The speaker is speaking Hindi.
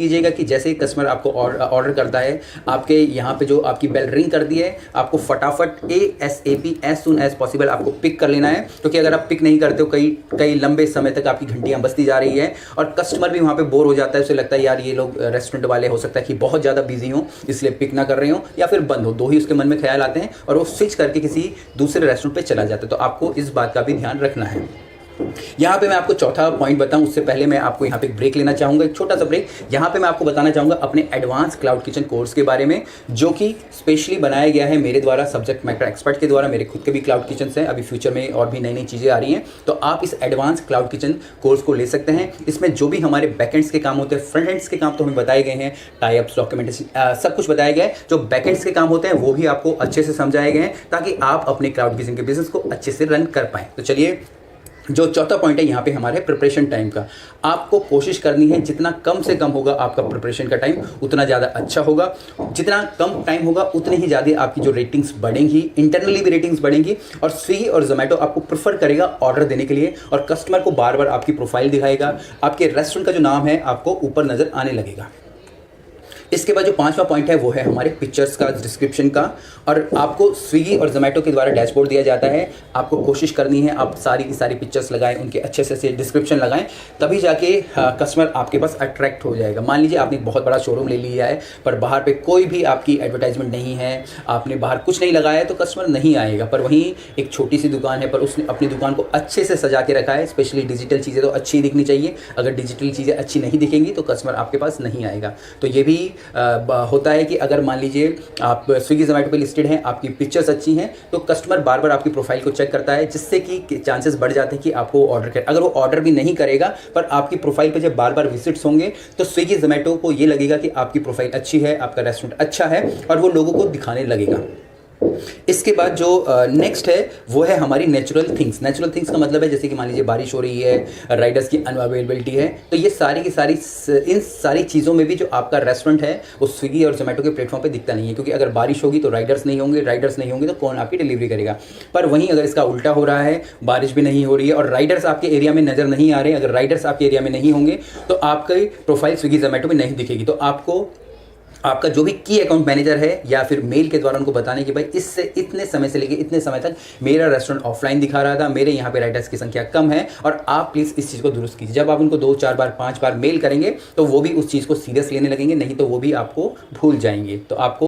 कीजिएगा कि जैसे ही कस्टमर आपको ऑर्डर करता है, आपके यहाँ पे जो आपकी बेल रिंग कर दी है, आपको फटाफट ASAP as soon as possible आपको पिक कर लेना है, क्योंकि अगर आप पिक नहीं करते हो कई लंबे समय तक आपकी घंटियाँ बजती जा रही है और कस्टमर भी वहाँ पे बोर हो जाता है। उसे लगता है यार ये लोग रेस्टोरेंट वाले हो सकता है कि बहुत ज़्यादा बिजी हो इसलिए पिक ना कर रहे हो या फिर बंद हो, दो ही उसके मन में ख्याल आते हैं और वो स्विच करके किसी दूसरे रेस्टोरेंट पे चला जाता है। तो आपको इस बात का भी ध्यान रखना है। यहाँ पे मैं आपको चौथा पॉइंट बताऊं उससे पहले मैं आपको यहाँ पे एक ब्रेक लेना चाहूँगा, एक छोटा सा ब्रेक। यहाँ पे मैं आपको बताना चाहूँगा अपने एडवांस क्लाउड किचन कोर्स के बारे में, जो कि स्पेशली बनाया गया है मेरे द्वारा, सब्जेक्ट मैटर एक्सपर्ट के द्वारा। मेरे खुद के भी क्लाउड किचन हैं, अभी फ्यूचर में और भी नई नई चीज़ें आ रही हैं, तो आप इस एडवांस क्लाउड किचन कोर्स को ले सकते हैं। इसमें जो भी हमारे बैकएंड्स के काम होते हैं, फ्रंट एंड्स के काम तो हमें बताए गए हैं, टाइप्स, डॉक्यूमेंटेशन, सब कुछ बताया गया है। जो बैकएंड्स के काम होते हैं वो भी आपको अच्छे से समझाए गए हैं ताकि आप अपने क्लाउड किचन के बिजनेस को अच्छे से रन कर पाएँ। तो चलिए, जो चौथा पॉइंट है यहाँ पे हमारे प्रिपरेशन टाइम का। आपको कोशिश करनी है जितना कम से कम होगा आपका प्रिपरेशन का टाइम उतना ज़्यादा अच्छा होगा। जितना कम टाइम होगा उतनी ही ज़्यादा आपकी जो रेटिंग्स बढ़ेंगी, इंटरनली भी रेटिंग्स बढ़ेंगी और स्विगी और जोमेटो आपको प्रेफर करेगा ऑर्डर देने के लिए और कस्टमर को बार बार आपकी प्रोफाइल दिखाएगा, आपके रेस्टोरेंट का जो नाम है आपको ऊपर नज़र आने लगेगा। इसके बाद जो पांचवा पॉइंट है वो है हमारे पिक्चर्स का, डिस्क्रिप्शन का। और आपको स्विगी और जोमेटो के द्वारा डैशबोर्ड दिया जाता है, आपको कोशिश करनी है आप सारी की सारी पिक्चर्स लगाएं, उनके अच्छे से डिस्क्रिप्शन लगाएं, तभी जाके कस्टमर आपके पास अट्रैक्ट हो जाएगा। मान लीजिए आपने बहुत बड़ा शोरूम ले लिया है पर बाहर पे कोई भी आपकी एडवर्टाइजमेंट नहीं है, आपने बाहर कुछ नहीं लगाया है तो कस्टमर नहीं आएगा। पर वहीं एक छोटी सी दुकान है पर उसने अपनी दुकान को अच्छे से सजा के रखा है, स्पेशली डिजिटल चीज़ें तो अच्छी दिखनी चाहिए। अगर डिजिटल चीज़ें अच्छी नहीं दिखेंगी तो कस्टमर आपके पास नहीं आएगा। तो ये भी होता है कि अगर मान लीजिए आप स्विगी जोमेटो पे लिस्टेड हैं, आपकी पिक्चर्स अच्छी हैं तो कस्टमर बार बार आपकी प्रोफाइल को चेक करता है, जिससे कि चांसेस बढ़ जाते हैं कि आपको ऑर्डर करे। अगर वो ऑर्डर भी नहीं करेगा पर आपकी प्रोफाइल पे जब बार बार विजिट्स होंगे तो स्विगी जोमेटो को ये लगेगा कि आपकी प्रोफाइल अच्छी है, आपका रेस्टोरेंट अच्छा है और वो लोगों को दिखाने लगेगा। इसके बाद जो नेक्स्ट है वो है हमारी नेचुरल थिंग्स। नेचुरल थिंग्स का मतलब है जैसे कि मान लीजिए बारिश हो रही है, राइडर्स की अनअवेलेबिलिटी है, तो ये सारी की सारी इन सारी चीज़ों में भी जो आपका रेस्टोरेंट है वो स्विगी और जोमेटो के प्लेटफॉर्म पे दिखता नहीं है, क्योंकि अगर बारिश होगी तो राइडर्स नहीं होंगे, राइडर्स नहीं होंगे तो कौन आपकी डिलीवरी करेगा। पर वहीं अगर इसका उल्टा हो रहा है, बारिश भी नहीं हो रही है और राइडर्स आपके एरिया में नज़र नहीं आ रहे, अगर राइडर्स आपके एरिया में नहीं होंगे तो आपकी प्रोफाइल स्विगी जोमेटो में नहीं दिखेगी। तो आपको आपका जो भी की अकाउंट मैनेजर है या फिर मेल के द्वारा उनको बताने कि भाई इससे इतने समय से लेके इतने समय तक मेरा रेस्टोरेंट ऑफलाइन दिखा रहा था, मेरे यहाँ पे राइडर्स की संख्या कम है और आप प्लीज़ इस चीज़ को दुरुस्त कीजिए। जब आप उनको 2-4 बार 5 बार मेल करेंगे तो वो भी उस चीज़ को सीरियस लेने लगेंगे, नहीं तो वो भी आपको भूल जाएंगे। तो आपको